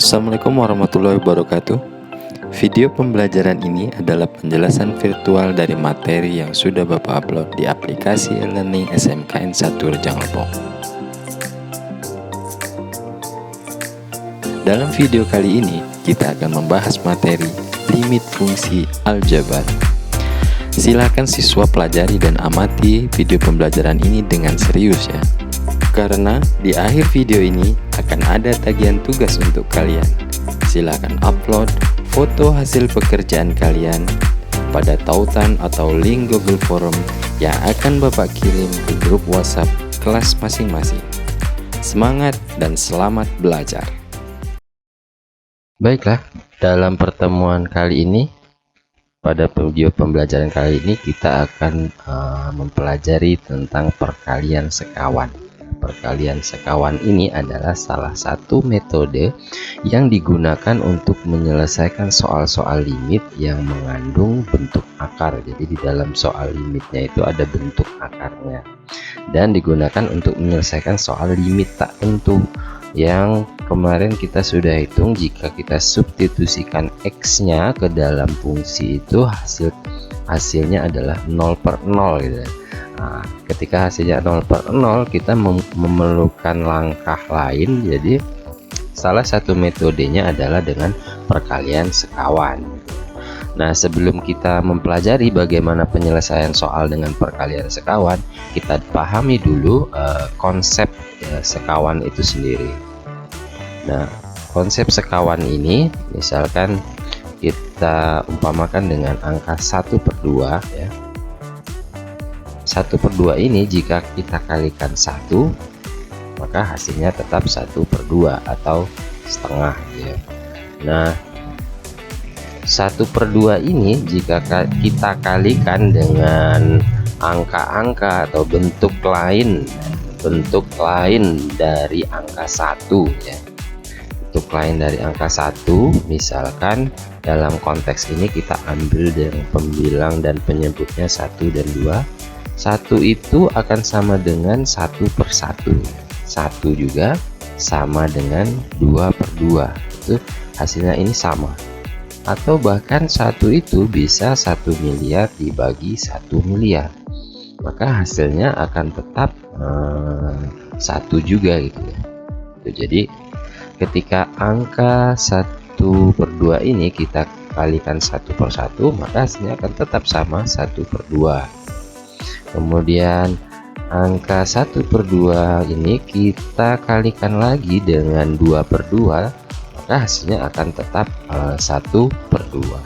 Assalamualaikum warahmatullahi wabarakatuh. Video pembelajaran ini adalah penjelasan virtual dari materi yang sudah Bapak upload di aplikasi e-learning SMKN 1 Rejang Lebong. Dalam video kali ini, kita akan membahas materi limit fungsi aljabar. Silakan siswa pelajari dan amati video pembelajaran ini dengan serius ya. Karena di akhir video ini akan ada tagihan tugas untuk kalian. Silakan upload foto hasil pekerjaan kalian pada tautan atau link Google Form yang akan Bapak kirim ke grup WhatsApp kelas masing-masing. Semangat dan selamat belajar. Baiklah, dalam pertemuan kali ini, pada video pembelajaran kali ini kita akan mempelajari tentang perkalian sekawan. Perkalian sekawan ini adalah salah satu metode yang digunakan untuk menyelesaikan soal-soal limit yang mengandung bentuk akar. Jadi di dalam soal limitnya itu ada bentuk akarnya, dan digunakan untuk menyelesaikan soal limit tak tentu yang kemarin kita sudah hitung. Jika kita substitusikan X-nya ke dalam fungsi itu, hasilnya adalah 0/0 gitu. Nah, ketika hasilnya 0/0, kita memerlukan langkah lain. Jadi salah satu metodenya adalah dengan perkalian sekawan. Nah, sebelum kita mempelajari bagaimana penyelesaian soal dengan perkalian sekawan, kita pahami dulu konsep sekawan itu sendiri. Nah, konsep sekawan ini misalkan kita umpamakan dengan angka 1/2 ya. 1/2 ini jika kita kalikan 1, maka hasilnya tetap 1/2 atau setengah ya. Nah, 1/2 ini jika kita kalikan dengan angka-angka atau bentuk lain dari angka 1 ya. Bentuk lain dari angka 1, misalkan dalam konteks ini kita ambil dengan pembilang dan penyebutnya 1 dan 2. 1 itu akan sama dengan 1/1. 1 juga sama dengan 2/2. Itu hasilnya ini sama. Atau bahkan 1 itu bisa 1 miliar dibagi 1 miliar. Maka hasilnya akan tetap 1 juga gitu ya. Jadi ketika angka 1/2 ini kita kalikan 1/1, maka hasilnya akan tetap sama 1/2. Kemudian angka 1/2 ini kita kalikan lagi dengan 2/2, maka hasilnya akan tetap 1/2.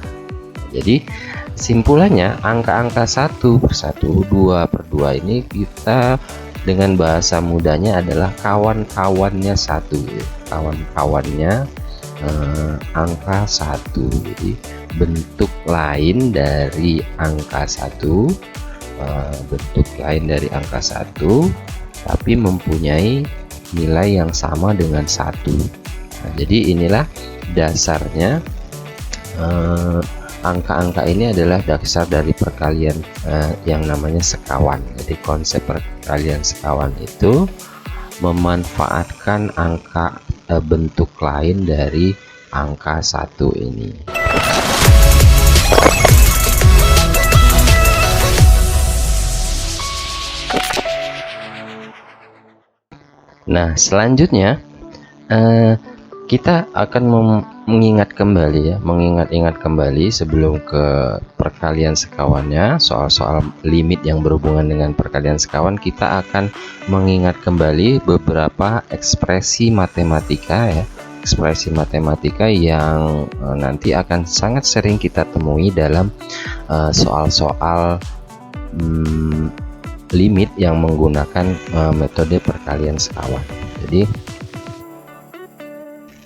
Jadi simpulannya angka-angka 1/1, 2/2 ini kita dengan bahasa mudahnya adalah kawan-kawannya 1. Kawan-kawannya angka 1. Jadi bentuk lain dari angka 1, bentuk lain dari angka 1 tapi mempunyai nilai yang sama dengan 1. Nah, jadi inilah dasarnya. Angka-angka ini adalah dasar dari perkalian yang namanya sekawan. Jadi konsep perkalian sekawan itu memanfaatkan angka bentuk lain dari angka 1 ini. Nah, selanjutnya kita akan mengingat kembali sebelum ke perkalian sekawannya, soal-soal limit yang berhubungan dengan perkalian sekawan. Kita akan mengingat kembali beberapa ekspresi matematika ya, ekspresi matematika yang nanti akan sangat sering kita temui dalam soal-soal limit yang menggunakan metode perkalian sekawan. Jadi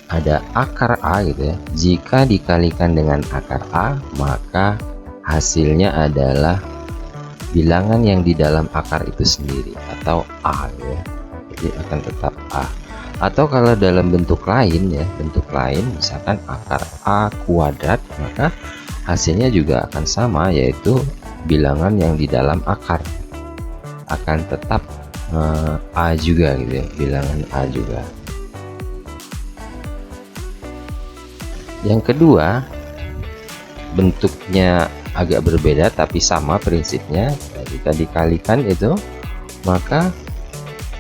ada akar A gitu ya. Jika dikalikan dengan akar A, maka hasilnya adalah bilangan yang di dalam akar itu sendiri atau A ya. Jadi akan tetap A. Atau kalau dalam bentuk lain ya, misalkan akar A kuadrat, maka hasilnya juga akan sama, yaitu bilangan yang di dalam akar akan tetap A juga gitu ya, bilangan A juga. Yang kedua, bentuknya agak berbeda tapi sama prinsipnya. Jika dikalikan itu, maka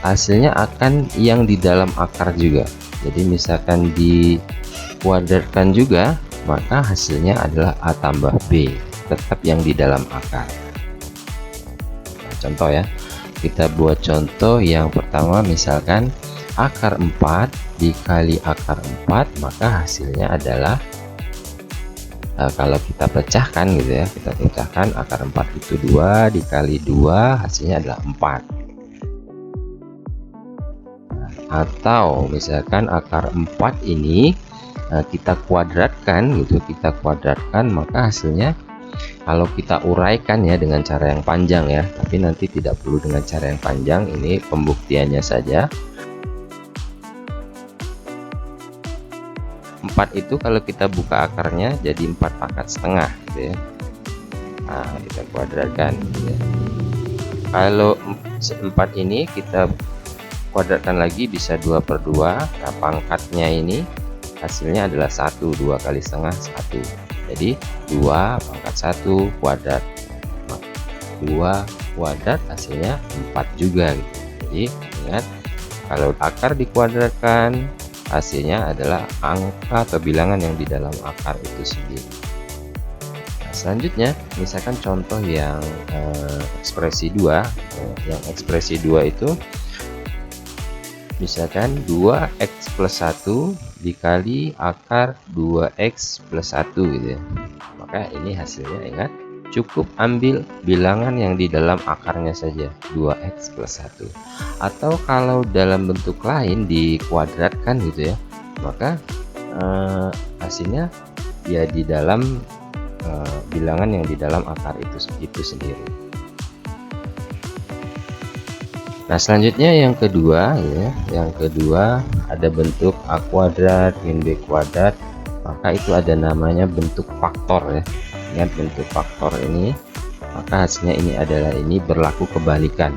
hasilnya akan yang di dalam akar juga. Jadi misalkan dikuadratkan juga, maka hasilnya adalah A tambah B, tetap yang di dalam akar. Nah, contoh ya, kita buat contoh yang pertama, misalkan akar 4 dikali akar 4, maka hasilnya adalah kalau kita pecahkan gitu ya, kita pecahkan akar 4 itu 2 dikali 2, hasilnya adalah 4. Atau misalkan akar 4 ini kita kuadratkan gitu, kita kuadratkan, maka hasilnya kalau kita uraikan ya dengan cara yang panjang ya, tapi nanti tidak perlu dengan cara yang panjang, ini pembuktiannya saja. 4 itu kalau kita buka akarnya jadi 4 pangkat setengah gitu ya. Nah, kita kuadratkan gitu ya. Kalau 4 ini kita kuadratkan lagi bisa 2/2. Nah, pangkatnya ini hasilnya adalah 1, 2 kali setengah 1. Jadi 2 pangkat 1 kuadrat. 2 kuadrat hasilnya 4 juga gitu. Jadi ingat, kalau akar dikuadratkan, hasilnya adalah angka atau bilangan yang di dalam akar itu sendiri. Nah, selanjutnya misalkan contoh yang ekspresi 2. Yang ekspresi 2 itu misalkan 2x plus 1 dikali akar 2x plus 1 gitu ya. Maka ini hasilnya, ingat, cukup ambil bilangan yang di dalam akarnya saja, 2x plus 1. Atau kalau dalam bentuk lain dikuadratkan gitu ya, maka hasilnya ya di dalam bilangan yang di dalam akar itu sendiri. Nah, selanjutnya yang kedua ya, yang kedua ada bentuk A kuadrat min B kuadrat, maka itu ada namanya bentuk faktor ya. Ingat, bentuk faktor ini, maka hasilnya ini adalah ini berlaku kebalikan.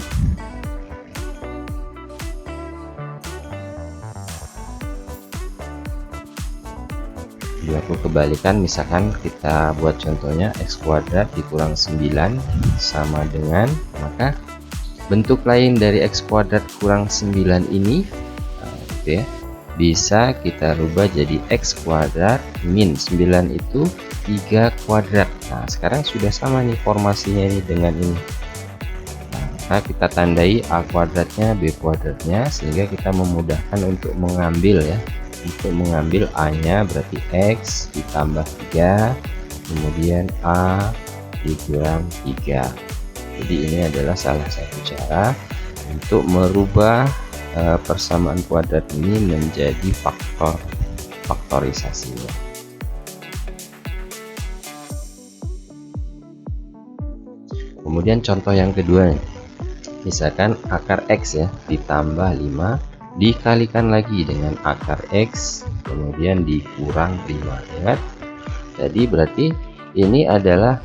Berlaku kebalikan, misalkan kita buat contohnya x kuadrat dikurang 9 sama dengan, maka bentuk lain dari x kuadrat kurang 9 ini gitu ya, bisa kita rubah jadi x kuadrat min 9 itu 3 kuadrat. Nah, sekarang sudah sama nih formasinya ini dengan ini. Nah, kita tandai A kuadratnya, B kuadratnya, sehingga kita memudahkan untuk mengambil ya. Untuk mengambil A nya berarti x ditambah 3, kemudian A dikurang 3. Jadi ini adalah salah satu cara untuk merubah persamaan kuadrat ini menjadi faktorisasinya. Kemudian contoh yang kedua, misalkan akar x ya ditambah 5 dikalikan lagi dengan akar x kemudian dikurang 5. Ingat, jadi berarti ini adalah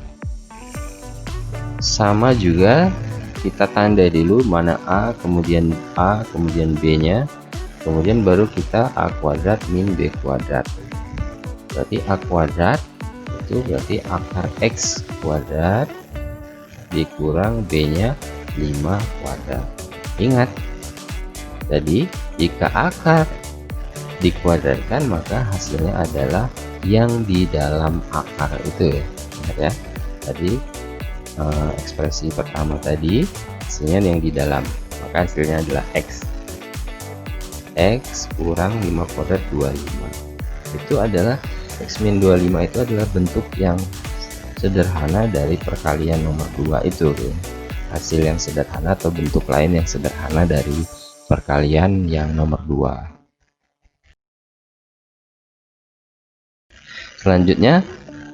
sama juga, kita tandai dulu mana A kemudian B nya, kemudian baru kita A kuadrat min B kuadrat. Berarti A kuadrat itu berarti akar x kuadrat dikurang B nya 5 kuadrat. Ingat, jadi jika akar dikuadratkan maka hasilnya adalah yang di dalam akar itu ya. Ingat ya, tadi ekspresi pertama tadi hasilnya yang di dalam, maka hasilnya adalah x kurang 5 kuadrat 25. Itu adalah x min 25 itu adalah bentuk yang sederhana dari perkalian nomor 2 itu ya. Hasil yang sederhana atau bentuk lain yang sederhana dari perkalian yang nomor 2. Selanjutnya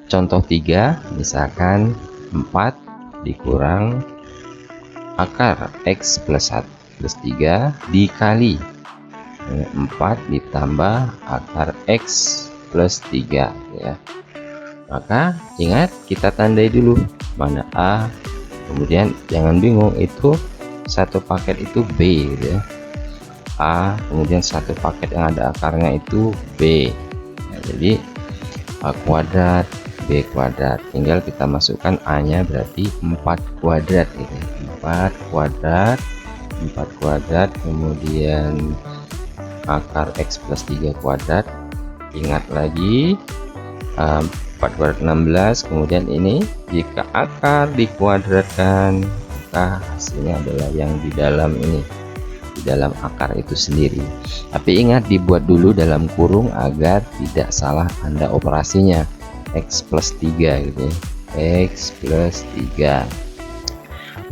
contoh 3, misalkan 4 dikurang akar x plus 1 plus 3 dikali 4 ditambah akar x plus 3 ya. Maka ingat, kita tandai dulu mana A, kemudian jangan bingung itu satu paket itu B gitu ya. A kemudian satu paket yang ada akarnya itu B. Nah, jadi A kuadrat, B kuadrat. Tinggal kita masukkan A nya berarti 4 kuadrat gitu. 4 kuadrat, kemudian akar X plus 3 kuadrat. Ingat lagi 4 kuadrat 16. Kemudian ini jika akar dikuadratkan maka hasilnya adalah yang di dalam ini, di dalam akar itu sendiri. Tapi ingat dibuat dulu dalam kurung agar tidak salah tanda operasinya. X plus 3 gitu ya. X plus 3.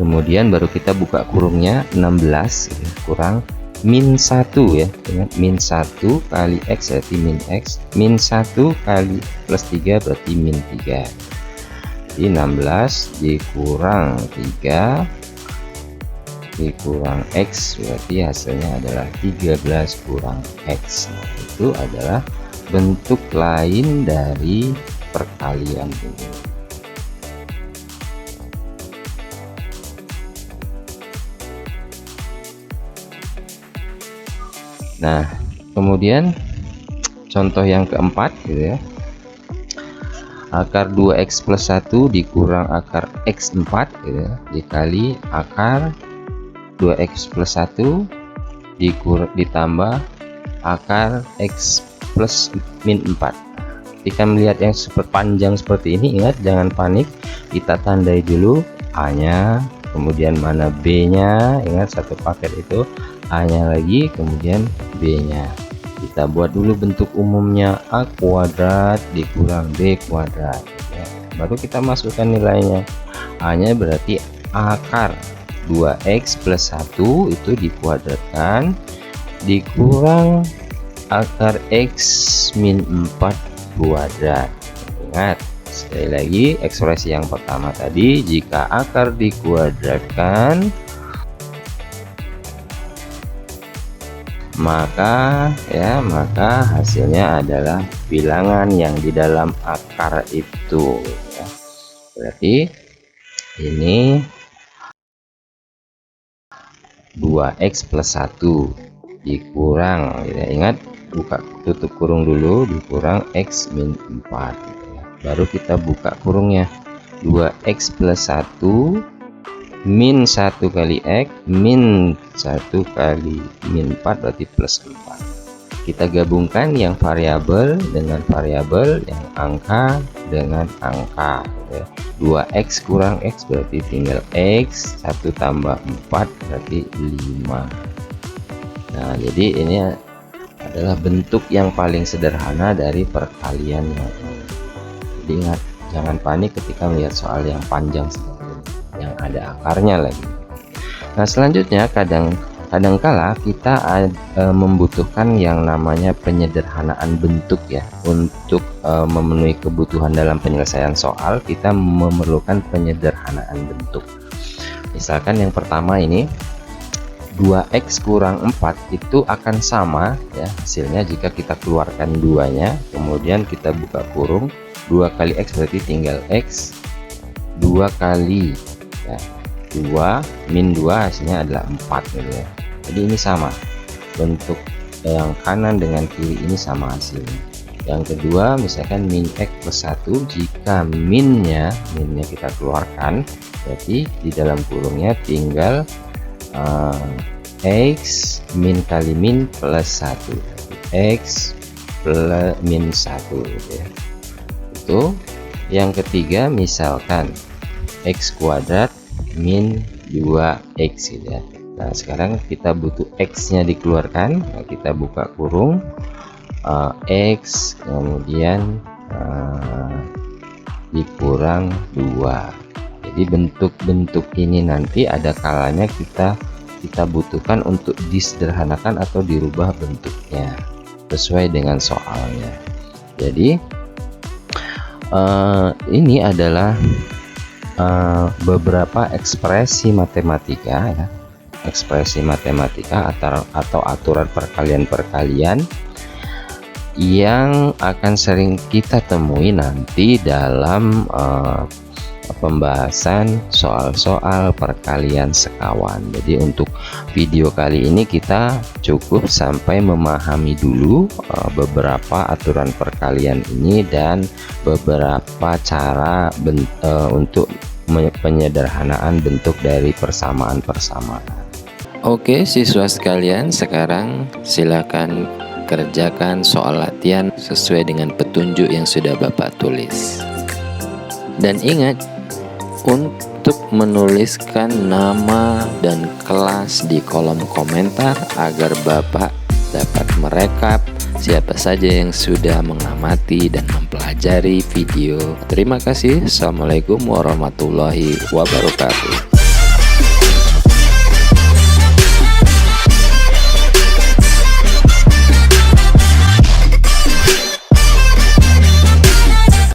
Kemudian baru kita buka kurungnya 16 gitu, kurang min 1 ya. Ingat min 1 kali X berarti min X, min 1 kali plus 3 berarti min 3. Jadi 16 dikurang 3 dikurang X berarti hasilnya adalah 13 kurang X. Nah, itu adalah bentuk lain dari perkalian ini. Nah, kemudian contoh yang keempat gitu ya. Akar 2x plus 1 dikurang akar x4 gitu ya, dikali akar 2x plus 1 ditambah akar x plus min 4. Ketika melihat yang panjang seperti ini, ingat jangan panik, kita tandai dulu A nya, kemudian mana B nya, ingat satu paket itu, A nya lagi, kemudian B nya. Kita buat dulu bentuk umumnya, A kuadrat dikurang B kuadrat ya. Baru kita masukkan nilainya. A nya berarti akar 2x plus 1 itu dikuadratkan dikurang akar x min 4 kuadrat. Ingat sekali lagi ekspresi yang pertama tadi, jika akar dikuadratkan maka hasilnya adalah bilangan yang di dalam akar itu ya. Berarti ini 2x plus 1 dikurang ya. Ingat buka tutup kurung dulu, dikurang x min 4 ya. Baru kita buka kurungnya, 2x plus 1 min 1 kali X min 1 kali min 4 berarti plus 4. Kita gabungkan yang variabel dengan variabel, yang angka dengan angka ya. 2x kurang X berarti tinggal X, 1 tambah 4 berarti 5. Nah, jadi ini adalah bentuk yang paling sederhana dari perkalian yang ini. Jadi ingat, jangan panik ketika melihat soal yang panjang seperti ini, yang ada akarnya lagi. Nah, selanjutnya kadangkala kita membutuhkan yang namanya penyederhanaan bentuk ya. Untuk memenuhi kebutuhan dalam penyelesaian soal, kita memerlukan penyederhanaan bentuk. Misalkan yang pertama ini 2x kurang 4 itu akan sama ya hasilnya jika kita keluarkan 2-nya, kemudian kita buka kurung, 2 kali x berarti tinggal x, 2 kali ya, 2 min 2 hasilnya adalah 4 gitu ya. Jadi ini sama, bentuk yang kanan dengan kiri ini sama hasilnya. Yang kedua misalkan min x plus 1, jika minnya kita keluarkan berarti di dalam kurungnya tinggal x min kali min plus 1, x plus min 1 gitu ya. Itu yang ketiga, misalkan x kuadrat min 2x gitu ya. Nah, sekarang kita butuh x nya dikeluarkan. Nah, kita buka kurung, x kemudian dikurang 2. Jadi bentuk-bentuk ini nanti ada kalanya kita butuhkan untuk disederhanakan atau dirubah bentuknya sesuai dengan soalnya. Jadi ini adalah beberapa ekspresi matematika ya, ekspresi matematika atau aturan perkalian-perkalian yang akan sering kita temui nanti dalam pembahasan soal-soal perkalian sekawan. Jadi untuk video kali ini kita cukup sampai memahami dulu beberapa aturan perkalian ini dan beberapa cara untuk penyederhanaan bentuk dari persamaan-persamaan. Oke siswa sekalian, sekarang silakan kerjakan soal latihan sesuai dengan petunjuk yang sudah Bapak tulis. Dan ingat untuk menuliskan nama dan kelas di kolom komentar agar Bapak dapat merekap siapa saja yang sudah mengamati dan mempelajari video. Terima kasih. Assalamualaikum warahmatullahi wabarakatuh.